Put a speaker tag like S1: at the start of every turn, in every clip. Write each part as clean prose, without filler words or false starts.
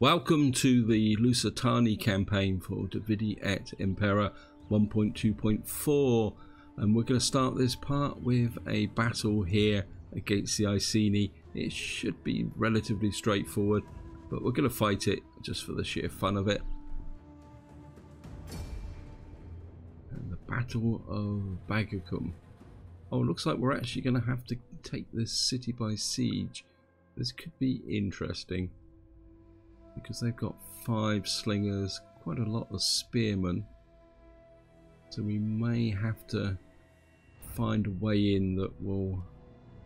S1: Welcome to the Lusitani campaign for DeI Et Impera 1.2.4, and we're going to start this part with a battle here against the Iceni. It should be relatively straightforward, but we're going to fight it just for the sheer fun of it. And the Battle of Bagacum. Oh, it looks like we're actually going to have to take this city by siege. This could be interesting, because they've got 5 slingers, quite a lot of spearmen, so we may have to find a way in that will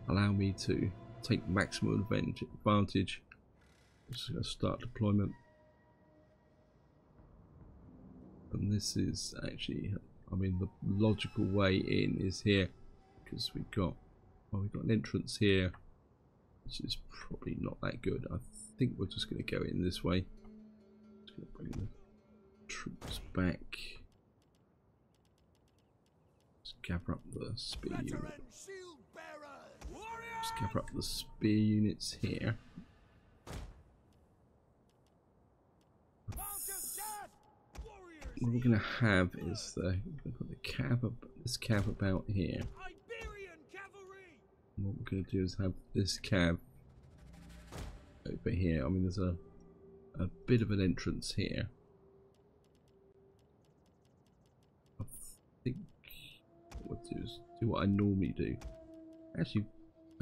S1: allow me to take maximum advantage. Just going to start deployment, and this is actually, I mean, the logical way in is here, because we've got, well, we've got an entrance here, which is probably not that good. I think we're just going to go in this way. Just going to bring the troops back. Just gather up the spear unit. Just gather up the spear units here. What we're going to have is we're going to put the this cav about here. And what we're going to do is have this cav over here. I mean, there's a bit of an entrance here. I think what I'll do is do what I normally do. Actually,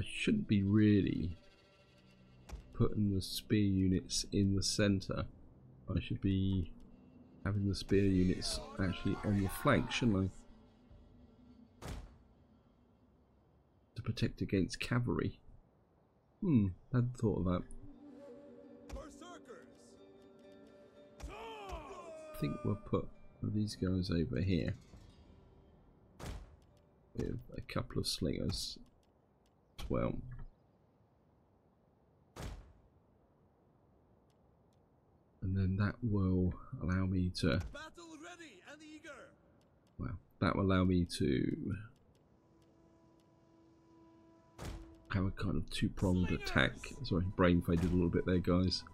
S1: I shouldn't be really putting the spear units in the center. I should be having the spear units actually on the flank, shouldn't I? To protect against cavalry. Hadn't thought of that. I think we'll put these guys over here with a couple of slingers as well. And then that will allow me to, well, that will allow me to have a kind of two-pronged attack. Sorry, brain faded a little bit there, guys.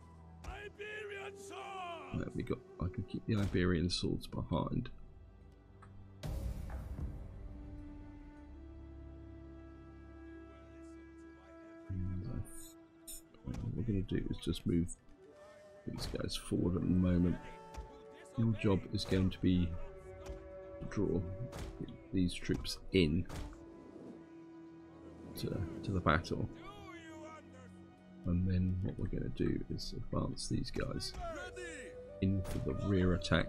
S1: There we go. I can keep the Iberian swords behind. And what we're going to do is just move these guys forward at the moment. Your job is going to be to draw these troops in to the battle, and then what we're going to do is advance these guys in for the rear attack.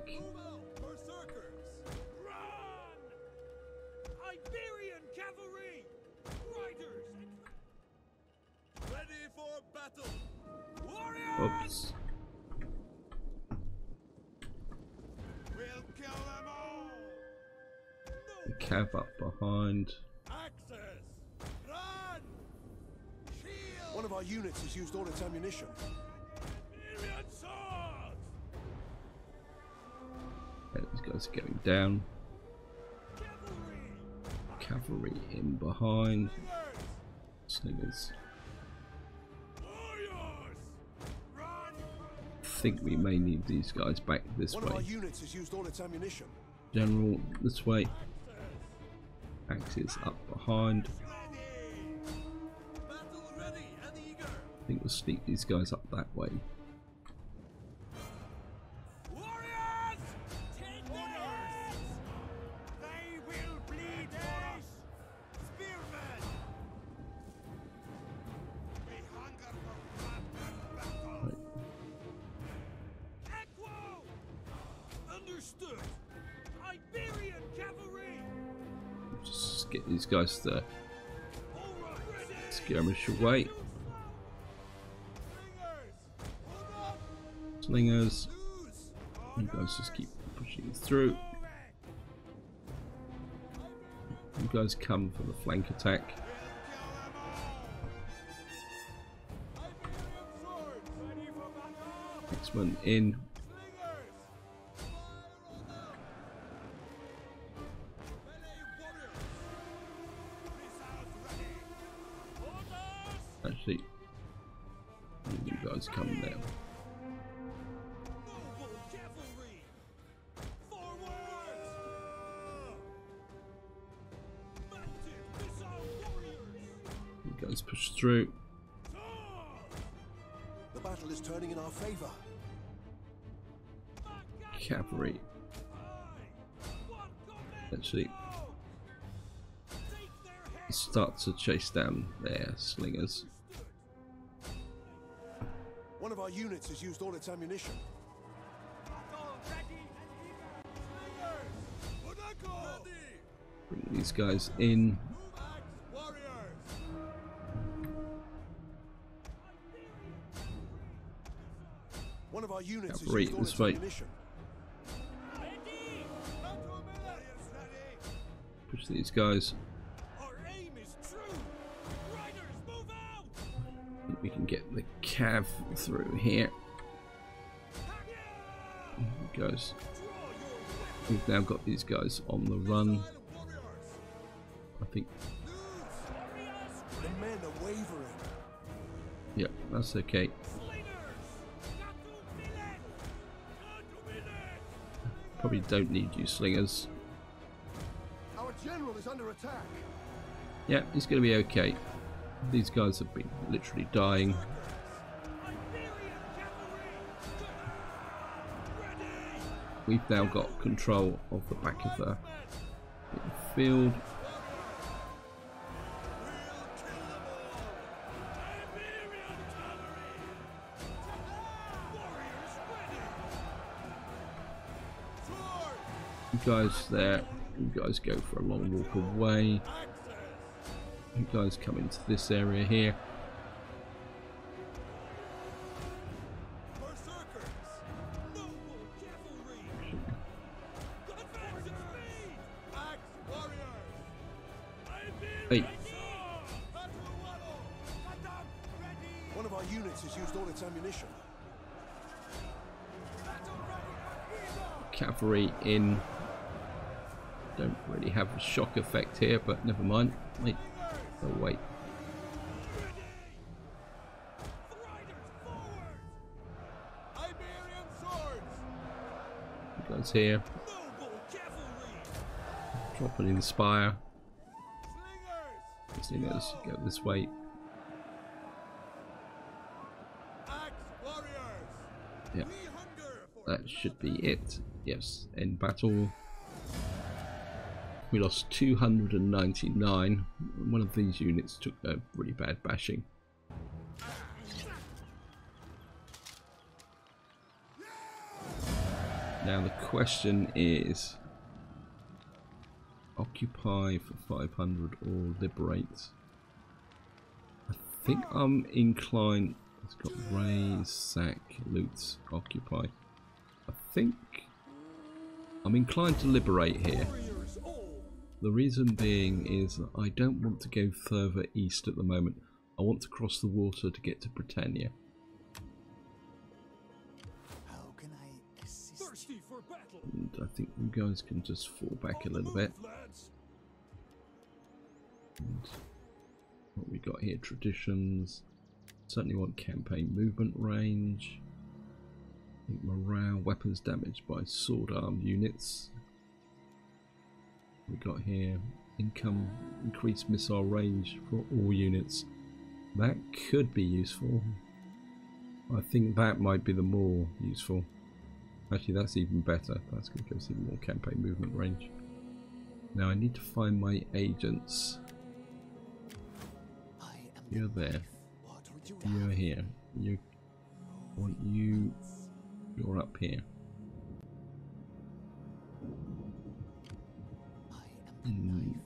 S1: Oops. The cav up behind.
S2: One of our units has used all its ammunition.
S1: Okay, these guys are going down. Cavalry in behind. Slingers. I think we may need these guys back this way.
S2: One of our units has used all its ammunition.
S1: General, this way. Axes up behind. I think we'll sneak these guys up that way. Just get these guys to skirmish away. Slingers, you guys just keep pushing through. You guys come for the flank attack. X-Men in. Actually, you guys come down. Let's push through.
S2: The battle is turning in our favor.
S1: Cavalry. Actually, start to chase down their slingers.
S2: One of our units has used all its ammunition.
S1: Bring these guys in.
S2: One of our units has
S1: Cavalry
S2: used all
S1: this
S2: its
S1: way.
S2: ammunition.
S1: Push these guys. I think we can get the cav through here. Goes. We've now got these guys on the run. I think.
S2: The men are wavering.
S1: Yep, that's okay. Probably don't need you slingers.
S2: Our general is under attack.
S1: Yeah, it's going to be okay. These guys have been literally dying. We've now got control of the back of the field. You guys there, you guys go for a long walk away. You guys come into this area here. Hey.
S2: One of our units has used all its ammunition.
S1: Cavalry in. Don't really have a shock effect here, but never mind. Wait. Oh, wait. You guys here. Drop an inspire. Slingers, go this way. Yeah. That should be it. Yes, end battle. We lost 299. One of these units took a really bad bashing. Now the question is, occupy for 500 or liberate? I think I'm inclined. It's got raise, sack, loot, occupy. I think I'm inclined to liberate here. The reason being is that I don't want to go further east at the moment. I want to cross the water to get to Britannia.
S3: How can I assist?
S2: Thirsty for battle.
S1: And I think you guys can just fall back a little bit. And what we got here, traditions. Certainly want campaign movement range. I think morale, weapons damaged by sword arm units. We got here income, increased missile range for all units. That could be useful. I think that might be the more useful. Actually, that's even better. That's going to give us even more campaign movement range. Now I need to find my agents. You're there. You're here. You want you. You're up here. And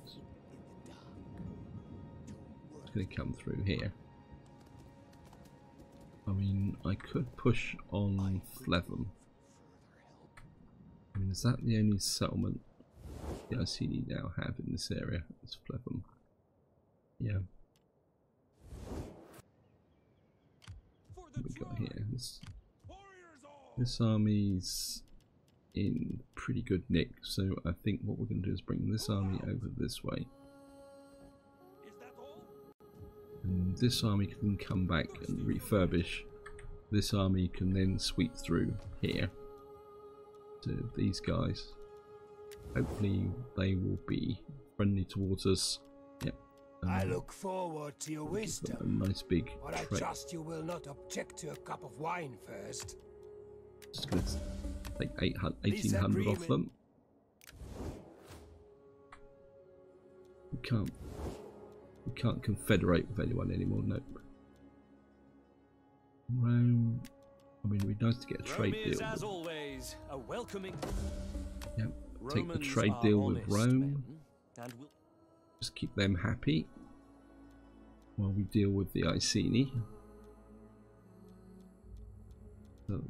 S1: it's going to come through here. I mean, I could push on Flevum. I mean, is that the only settlement the ICD now have in this area? It's Flevum. Yeah. What we got here? This army's in pretty good nick, so I think what we're going to do is bring this army over this way. And this army can come back and refurbish. This army can then sweep through here to these guys. Hopefully they will be friendly towards us. Yep.
S2: I look forward to your
S1: A
S2: wisdom,
S1: nice big
S2: but I
S1: tray.
S2: trust you will not object to a cup of wine first.
S1: Just going to take
S2: This
S1: 1800 off
S2: agreement-
S1: them. We can't confederate with anyone anymore. Nope. Rome. I mean, it'd be nice to get a trade
S4: Rome
S1: deal.
S4: is, as always, a welcoming.
S1: Yep. Take the
S4: Romans
S1: trade
S4: are
S1: deal with
S4: honest
S1: Rome.
S4: men, and will
S1: Just keep them happy while we deal with the Iceni. So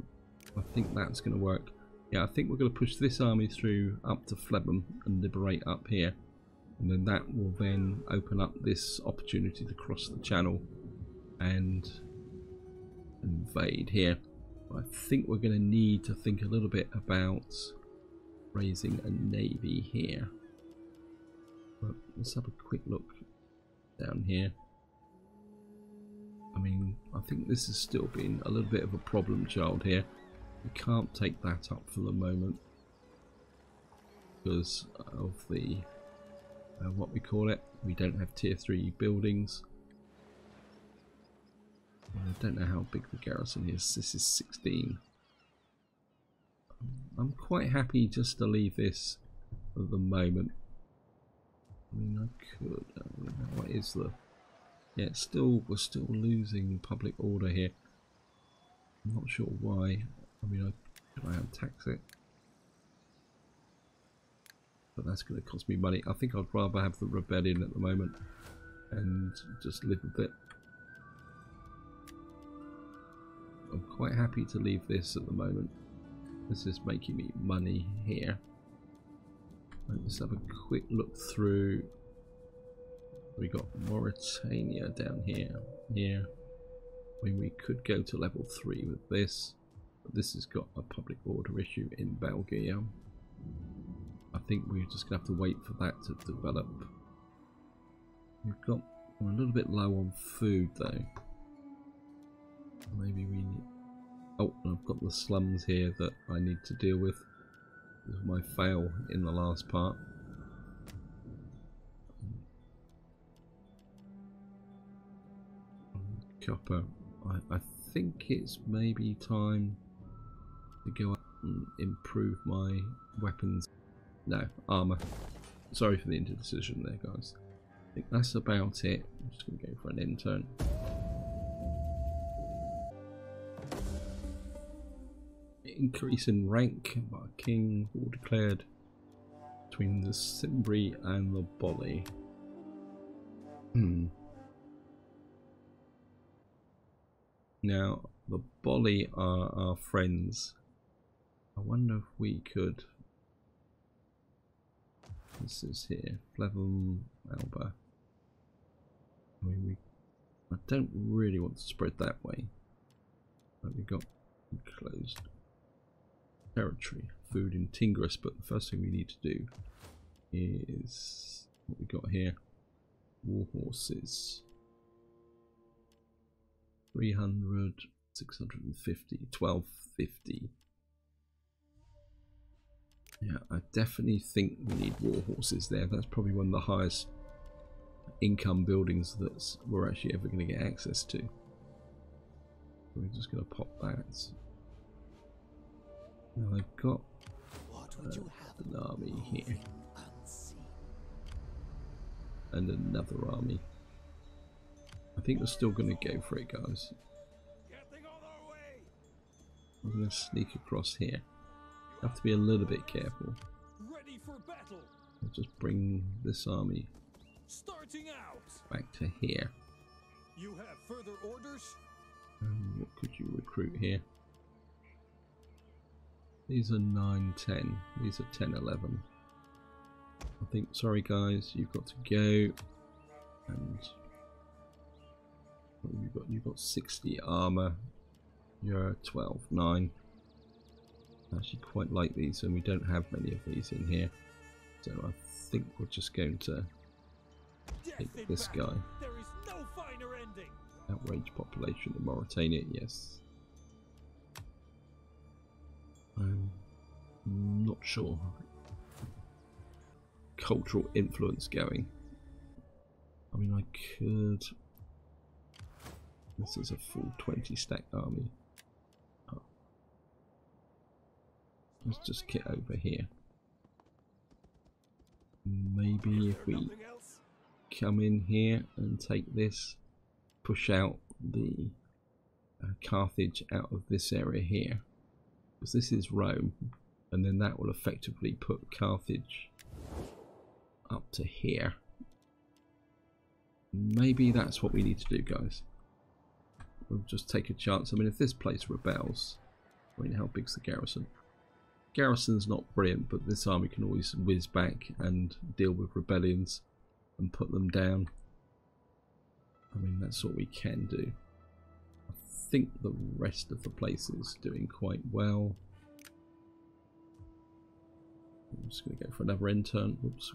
S1: I think that's going to work. Yeah, I think we're going to push this army through up to Flebum and liberate up here, and then that will then open up this opportunity to cross the channel and invade here. I think we're going to need to think a little bit about raising a navy here. But let's have a quick look down here. I mean, I think this has still been a little bit of a problem child here. We can't take that up for the moment because of the what we call it. We don't have tier 3 buildings. I don't know how big the garrison is. This is 16. I'm quite happy just to leave this at the moment. I mean, I could. What is the? Yeah, it's still, we're still losing public order here. I'm not sure why. I mean, I tax it, but that's going to cost me money. I think I'd rather have the rebellion at the moment and just live with it. I'm quite happy to leave this at the moment. This is making me money here. Let's have a quick look through. We got Mauritania down here. Here, I mean, we could go to level 3 with this, but this has got a public order issue in Belgium. I think we're just gonna have to wait for that to develop. We're a little bit low on food though. Maybe we need. Oh, and I've got the slums here that I need to deal with. This is my fail in the last part. Copper. I think it's maybe time to go up and improve my weapons. No, armor. Sorry for the indecision there, guys. I think that's about it. I'm just going to go for an intern. Increase in rank by king or declared between the Cimbri and the Bolly. Now the Bolly are our friends. I wonder if we could. This is here, Flevum, Alba. I mean, I don't really want to spread that way. But we got enclosed territory, food in Tingris, but the first thing we need to do is what we got here. War horses. 300, 650, 1250. Yeah, I definitely think we need war horses there. That's probably one of the highest income buildings that we're actually ever going to get access to. We're just going to pop that. Now I've got an army here and another army. I think we're still going to go for it, guys. I'm going to sneak across here. Have to be a little bit careful.
S4: ready for battle.
S1: I'll just bring this army
S4: Starting out.
S1: back to here.
S4: You have further orders?
S1: What could you recruit here? These are 9, 10. These are 10, 11. I think, sorry guys, you've got to go. And you've got 60 armor. You're 12, 9. I actually quite like these, and we don't have many of these in here. So I think we're just going to take this guy.
S4: There is no finer ending.
S1: Outrage population in Mauritania, yes. I'm not sure. Cultural influence going. I mean, I could... This is a full 20 stack army. Oh. Let's just get over here. Maybe if we come in here and take this, push out the Carthage out of this area here, because this is Rome, and then that will effectively put Carthage up to here. Maybe that's what we need to do, guys. We'll just take a chance. I mean, if this place rebels, I mean, how big's the garrison? Garrison's not brilliant, but this army can always whiz back and deal with rebellions and put them down. I mean, that's what we can do. I think the rest of the place is doing quite well. I'm just going to go for another end turn. Oops.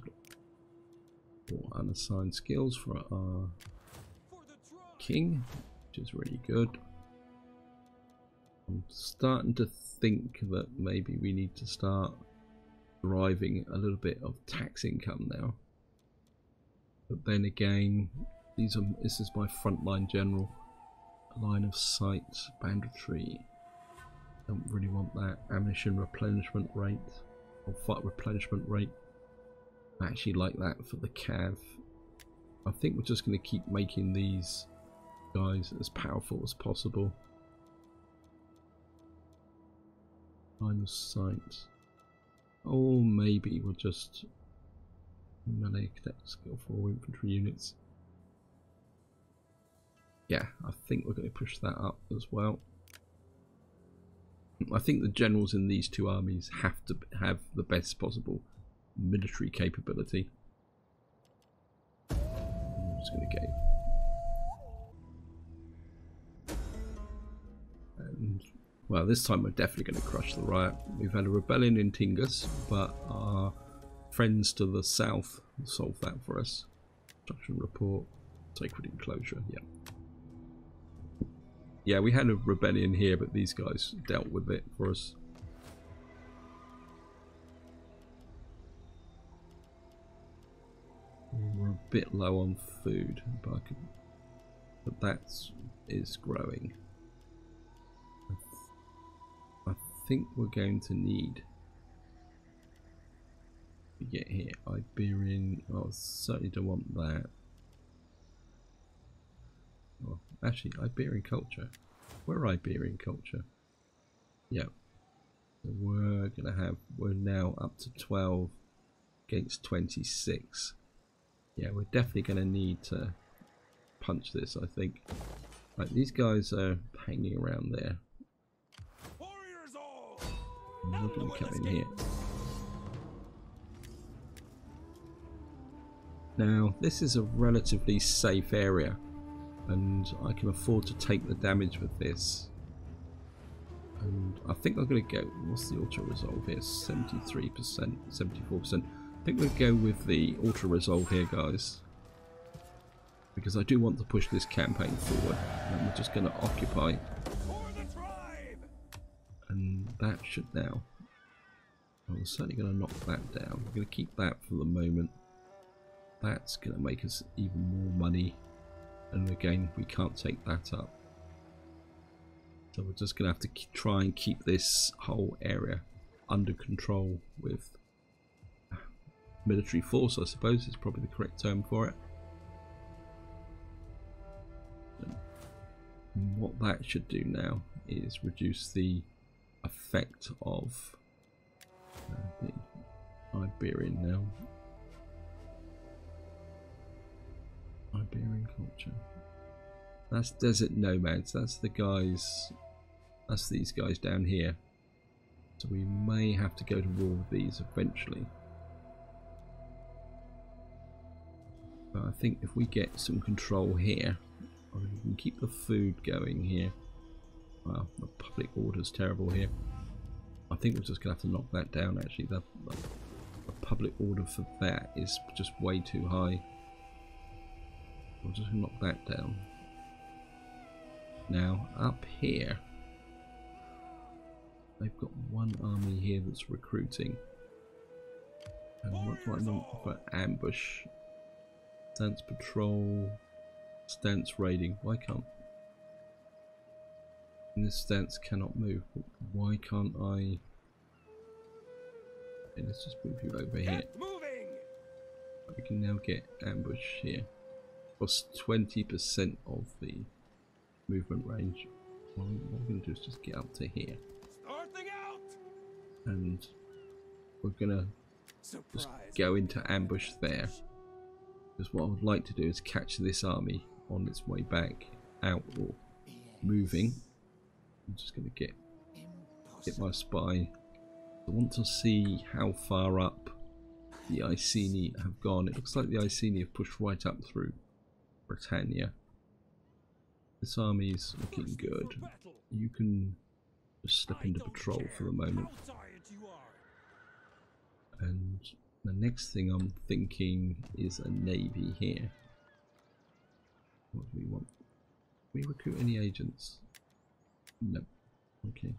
S1: Or unassigned skills for our king, which is really good. I'm starting to think that maybe we need to start driving a little bit of tax income now. But then again, this is my frontline general. Line of sight, banditry. Don't really want that. Ammunition replenishment rate, or fight replenishment rate. I actually like that for the cav. I think we're just going to keep making these guys as powerful as possible. Line of sight. Or maybe we'll just melee cadet skill for infantry units. Yeah, I think we're going to push that up as well. I think the generals in these two armies have to have the best possible military capability. I'm just going to go. And, well, this time we're definitely going to crush the riot. We've had a rebellion in Tingus, but our friends to the south solved that for us. Construction report, sacred enclosure, yeah. Yeah, we had a rebellion here, but these guys dealt with it for us. We're a bit low on food, but that is growing. I think we're going to need to get here. Iberian, I certainly don't want that. Oh, actually, Iberian culture. We're Iberian culture. Yeah. So we're now up to 12 against 26. Yeah, we're definitely going to need to punch this, I think. Right, these guys are hanging around there. We're going to come in here. Now, this is a relatively safe area, and I can afford to take the damage with this. And I think I'm going to go, what's the auto resolve here? 73%, 74%. I think we'll go with the auto resolve here, guys, because I do want to push this campaign forward. And we're just going to occupy, and that should now. I'm certainly going to knock that down. I'm going to keep that for the moment. That's going to make us even more money, and again, we can't take that up. So we're just going to have to try and keep this whole area under control with military force, I suppose is probably the correct term for it. And what that should do now is reduce the effect of the Iberian now. Iberian culture. That's desert nomads. That's the guys. That's these guys down here. So we may have to go to war with these eventually. But I think if we get some control here, or we can keep the food going here. Wow, the public order's terrible here. I think we're just gonna have to knock that down. Actually, the public order for that is just way too high. We'll just knock that down. Now up here, they've got one army here that's recruiting. And what do I want for ambush? Stance patrol, stance raiding. Why can't? And this stance cannot move. Why can't I? Okay, let's just move you over here.
S4: Moving.
S1: We can now get ambush here. Plus 20% of the movement range. What we're going to do is just get up to here.
S4: Starting out.
S1: And we're going to just go into ambush there. Because what I would like to do is catch this army on its way back out or moving. I'm just going to get my spy. I want to see how far up the Iceni have gone. It looks like the Iceni have pushed right up through Britannia. This army is looking good. You can just step into patrol for the moment. And the next thing I'm thinking is a navy here. What do we want? Can we recruit any agents? No. Okay.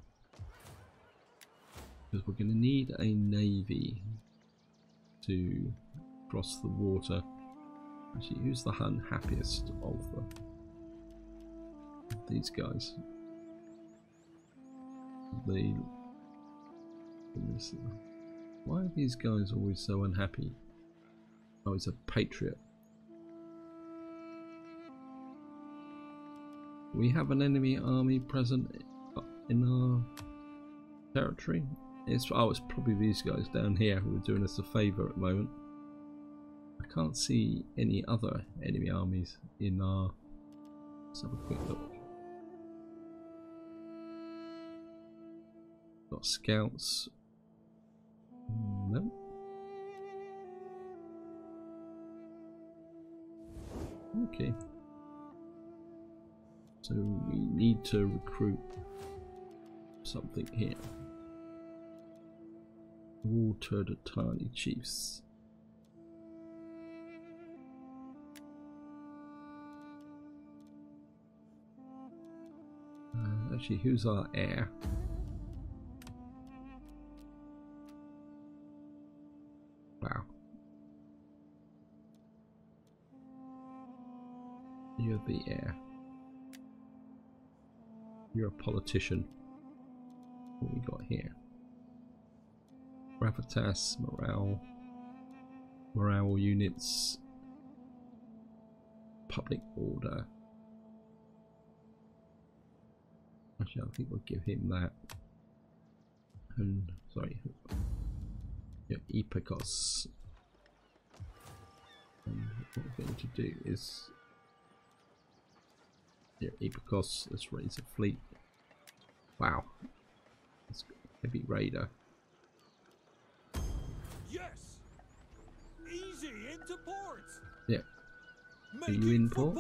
S1: Because we're going to need a navy to cross the water. Actually, who's the unhappiest of these guys? Why are these guys always so unhappy? Oh, he's a patriot. We have an enemy army present in our territory. It's probably these guys down here who are doing us a favour at the moment. I can't see any other enemy armies in our... Let's have a quick look. Got scouts. No. Okay. So we need to recruit something here. All Lusitani chiefs. Actually, who's our heir? Wow. You're the heir. You're a politician. What we got here? Gravitas, morale units, public order. Actually, I think we'll give him that. And sorry, yeah, Epicos. And what we're going to do is, yeah, Epicos. Let's raise a fleet. Wow, it's heavy raider.
S4: Yes. Easy into port.
S1: Yeah. Are you in port?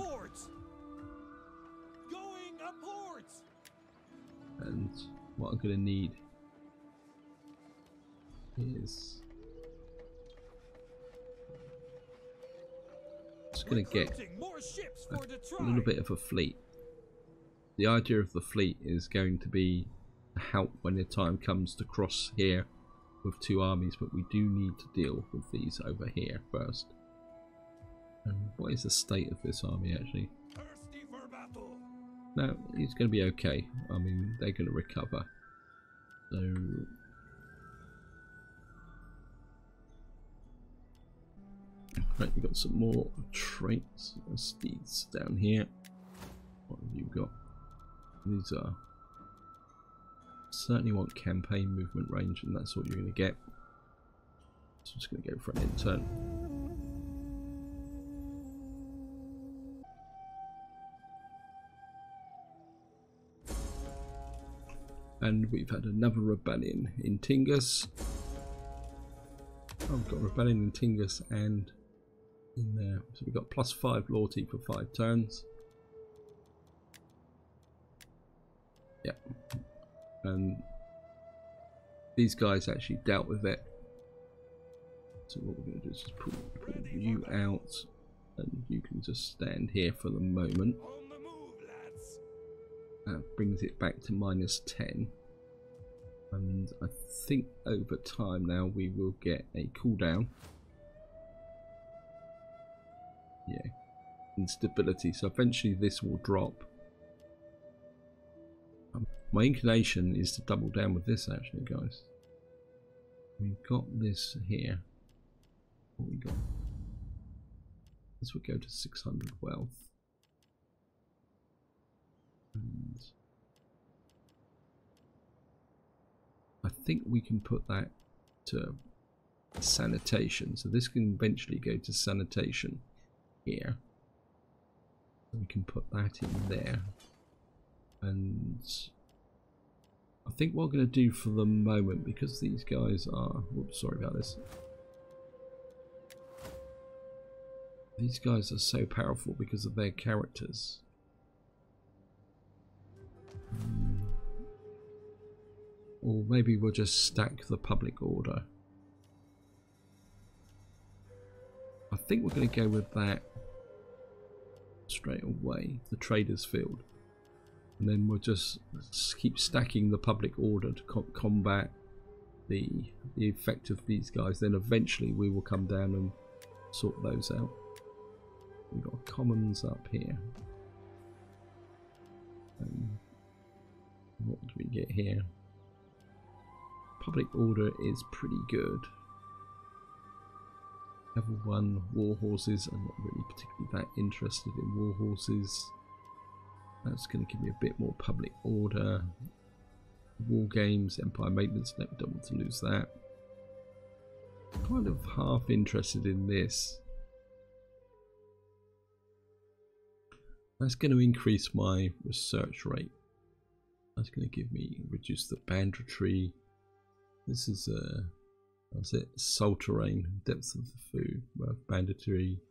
S4: Going a port.
S1: And what I'm going to need is just going to get a little bit of a fleet. The idea of the fleet is going to be a help when the time comes to cross here with two armies, but we do need to deal with these over here first. And what is the state of this army actually?
S4: Thirsty for battle.
S1: No, it's going to be okay. I mean, they're going to recover. So right, we've got some more traits, steeds down here. What have you got? These are certainly want campaign movement range, and that's what you're going to get. So I'm just going to go for an intern. And we've had another rebellion in Tingus. Oh, we've got a rebellion in Tingus and in there. So we've got +5 loyalty for 5 turns. Yep. And these guys actually dealt with it. So what we're going to do is just pull you out, and you can just stand here for the moment.
S4: On the move, lads.
S1: That brings it back to -10. And I think over time now we will get a cooldown. instability, so eventually this will drop. My inclination is to double down with this actually, guys. We've got this here. What we got? This would go to 600 wealth. And I think we can put that to sanitation. So this can eventually go to sanitation here. We can put that in there. And I think what we're going to do for the moment, because these guys are... Whoops, sorry about this. These guys are so powerful because of their characters. Or maybe we'll just stack the public order. I think we're going to go with that straight away, the traders field. And then we'll just keep stacking the public order to combat the effect of these guys. Then eventually we will come down and sort those out. We've got commons up here. What do we get here? Public order is pretty good. Level 1 war horses. I'm not really particularly that interested in war horses. That's going to give me a bit more public order. War games, empire maintenance. No, don't want to lose that. Kind of half interested in this. That's going to increase my research rate. That's going to give me reduce the banditry. This is what's it? Soul terrain, depth of the food, banditry,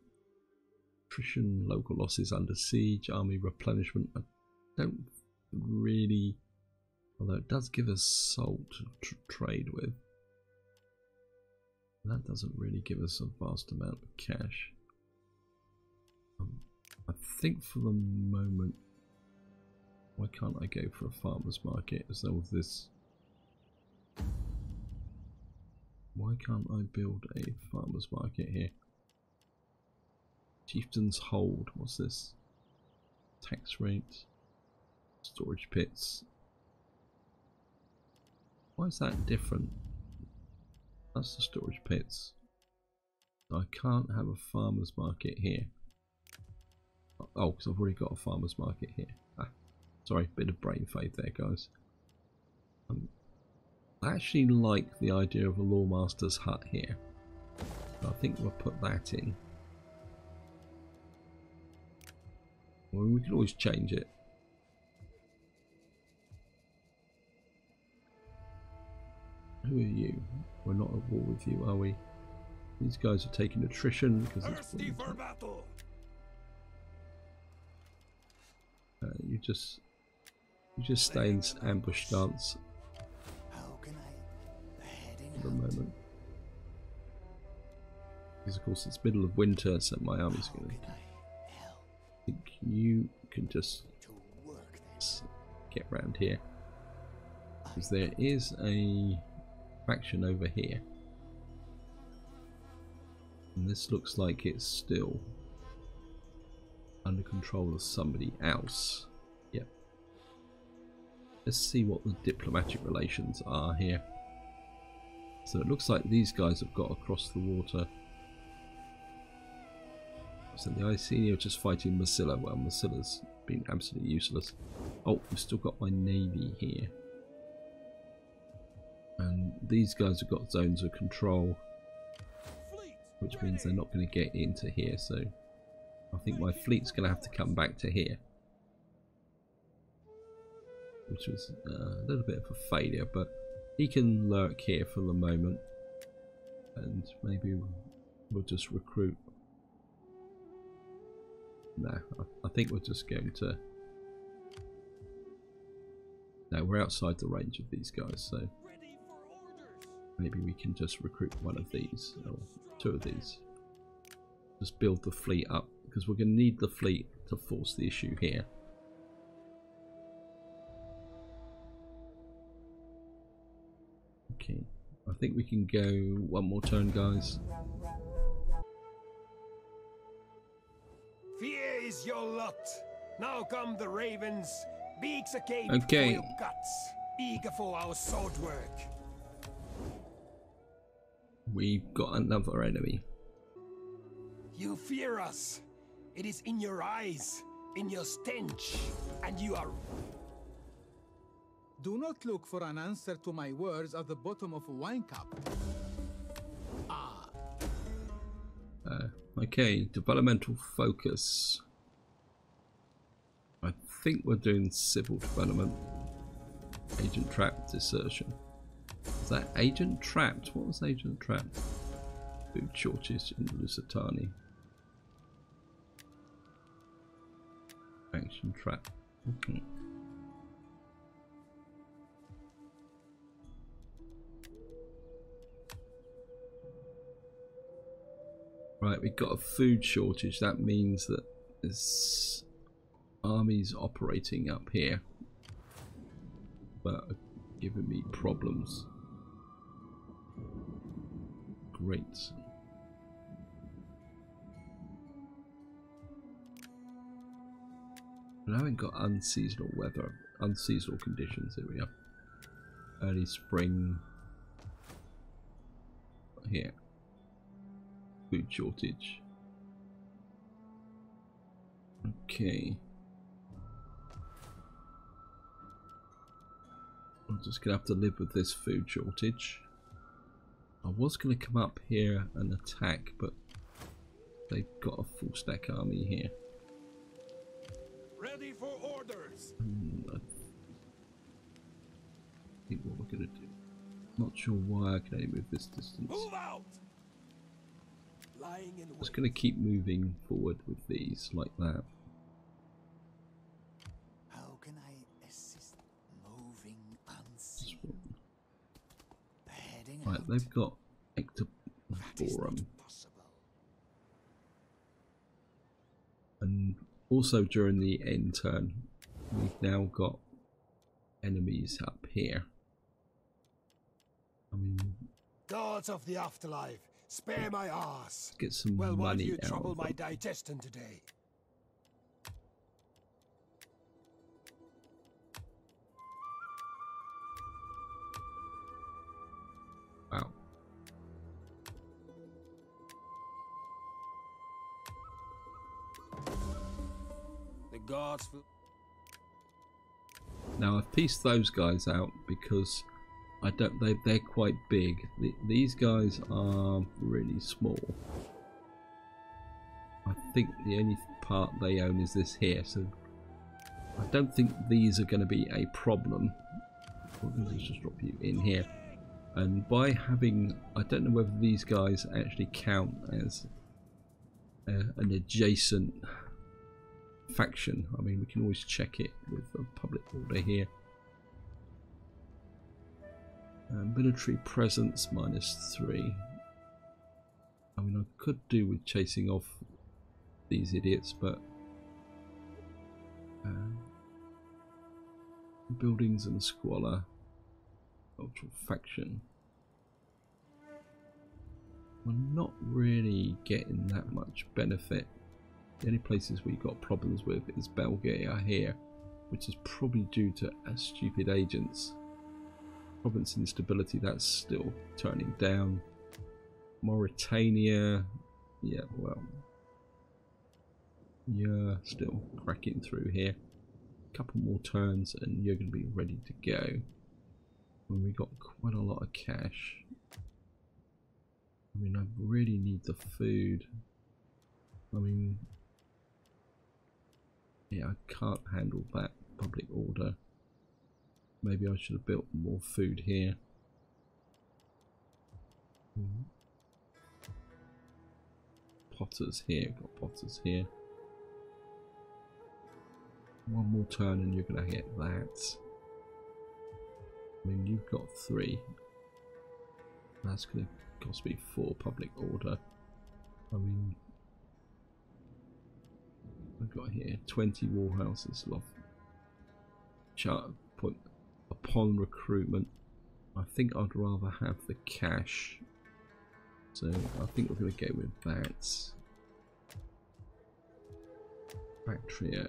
S1: attrition, local losses under siege, army replenishment. I don't really, although it does give us salt to trade with. That doesn't really give us a vast amount of cash. I think for the moment, why can't I go for a farmer's market as though this? Why can't I build a farmer's market here? Chieftain's hold, what's this? Tax rate, storage pits. Why is that different? That's the storage pits. I can't have a farmer's market here. Oh, because I've already got a farmer's market here. Sorry, bit of brain fade there, guys. I actually like the idea of a lawmaster's hut here. I think we'll put that in. Well, we can always change it. Who are you? We're not at war with you, are we? These guys are taking attrition because it's
S4: for battle.
S1: you just stay in ambush stance for the moment. Because of course it's middle of winter, so my army's going to. I think you can just get round here, because there is a faction over here, and this looks like it's still under control of somebody else. Yep. Let's see what the diplomatic relations are here. So it looks like these guys have got across the water. So the Iceni are just fighting Massilla. Well, Massilla's been absolutely useless. Oh, we've still got my navy here. And these guys have got zones of control, which means they're not going to get into here. So I think my fleet's going to have to come back to here, which was a little bit of a failure, but he can lurk here for the moment, and maybe we'll just recruit. No, I think we're just going to. No, we're outside the range of these guys, so maybe we can just recruit one of these, or two of these. Just build the fleet up, because we're going to need the fleet to force the issue here. Okay, I think we can go one more turn, guys.
S4: is your lot. Now come the ravens, beaks agape
S1: Okay.
S4: for your guts, eager for our sword work.
S1: We've got another enemy.
S4: You fear us. It is in your eyes, in your stench, and you are...
S5: Do not look for an answer to my words at the bottom of a wine cup.
S1: Okay, developmental focus. I think we're doing civil development. Agent trapped, desertion. Is that agent trapped? What was agent trapped? Food shortage in Lusitani. Action trap. Okay. Right, we've got a food shortage. That means that there's armies operating up here, but are giving me problems. Great. I haven't got unseasonal weather, unseasonal conditions. Here we are. Early spring. Here. Food shortage. Okay. I'm just gonna have to live with this food shortage. I was gonna come up here and attack, but they've got a full stack army here.
S4: Ready for orders.
S1: I think what we're gonna do. Not sure why I can only move this distance.
S4: Move out. Lying in
S1: Just
S4: wait.
S1: gonna keep moving forward with these like that.
S3: How can I assist moving unseen? Heading
S1: Right,
S3: out.
S1: they've got
S3: That is not
S1: Ectoborum.
S3: possible.
S1: And also during the end turn, we've now got enemies up here. I mean,
S4: Gods of the afterlife, spare my ass.
S1: get some
S4: Well, why do
S1: money
S4: you
S1: out
S4: trouble
S1: of
S4: my
S1: them.
S4: digestion today?
S1: Wow.
S4: The gods will...
S1: Now I've pieced those guys out because I don't. They're quite big. These guys are really small. I think the only part they own is this here, so I don't think these are going to be a problem. Let's just drop you in here. And by having, I don't know whether these guys actually count as an adjacent faction. I mean, we can always check it with the public order here. Military presence -3. I mean, I could do with chasing off these idiots, but buildings and squalor, cultural faction. We're not really getting that much benefit. The only places we've got problems with is Bulgaria here, which is probably due to stupid agents. Province instability, that's still turning down. Mauritania, yeah, well, you're still cracking through here. Couple more turns and you're going to be ready to go. And we got quite a lot of cash. I mean, I really need the food. I mean, yeah, I can't handle that public order. Maybe I should have built more food here. Potters here, got potters here. One more turn and you're going to get that. I mean, you've got 3. That's going to cost me 4 public order. I mean, I've got here 20 warehouses loft. Chart point upon recruitment. I think I'd rather have the cash. So I think we're going to go with that. Bactria.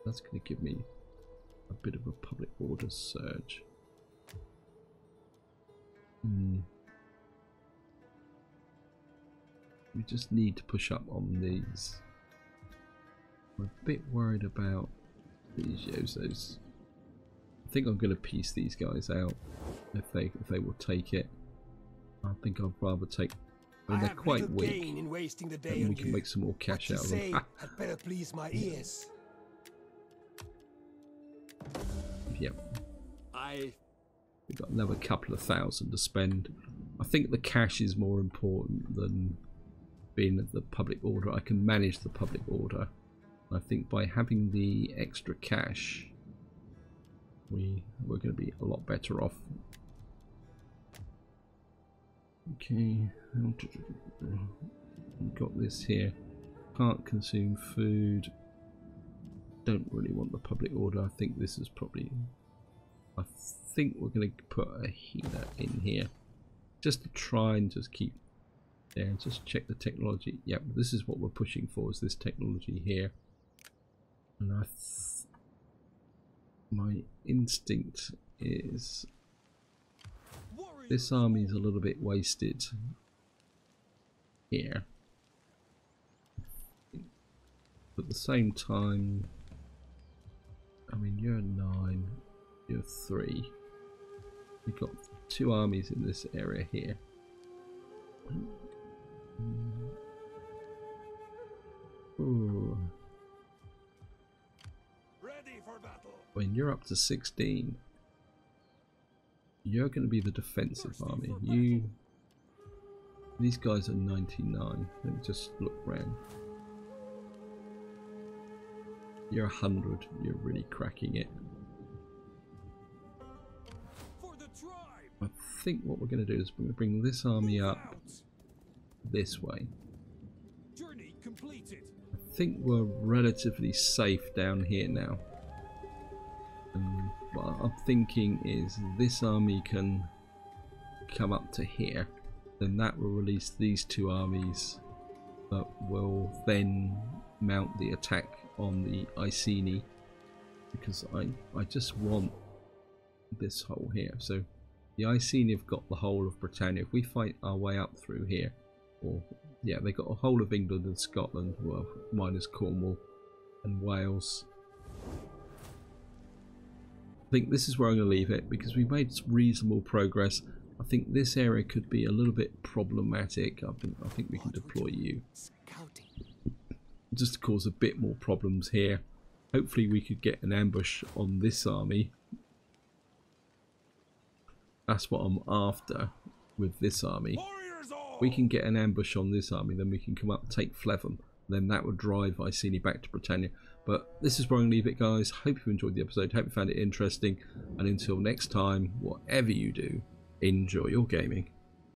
S1: That's going to give me a bit of a public order surge. We just need to push up on these. I'm a bit worried about these Yozos. I think I'm going to piece these guys out if they will take it. I think I'd rather take. I mean, they're quite weak,
S4: in wasting the day
S1: and we
S4: on
S1: can
S4: you.
S1: make some more cash out of them.
S4: Had better please my ears.
S1: Yep. We've got another couple of thousand to spend. I think the cash is more important than being at the public order. I can manage the public order. I think by having the extra cash, we're going to be a lot better off. Okay, we've got this here. Can't consume food. Don't really want the public order. I think this is probably. I think we're going to put a healer in here, just to try and just keep. Yeah, just check the technology. Yep, this is what we're pushing for. Is this technology here? And my instinct is this army is a little bit wasted here. But at the same time, I mean, you're 9, you're 3. We've got 2 armies in this area here. Ooh.
S4: Ready for battle.
S1: When you're up to 16, you're going to be the defensive army. These guys are 99. Let me just look around. You're 100. You're really cracking it.
S4: For the tribe.
S1: I think what we're going to do is we're going to bring this army up this way.
S4: Journey completed.
S1: I think we're relatively safe down here now. What I'm thinking is this army can come up to here, then that will release these 2 armies that will then mount the attack on the Iceni, because I just want this hole here. So the Iceni have got the whole of Britannia. If we fight our way up through here, or yeah, they got a whole of England and Scotland, well, minus Cornwall and Wales. I think this is where I'm going to leave it because we've made reasonable progress. I think this area could be a little bit problematic. I think we can deploy you just to cause a bit more problems here. Hopefully we could get an ambush on this army. That's what I'm after with this army. We can get an ambush on this army, then we can come up and take Flevum. Then that would drive Iceni back to Britannia. But this is where I'm going to leave it, guys. Hope you enjoyed the episode. Hope you found it interesting. And until next time, whatever you do, enjoy your gaming.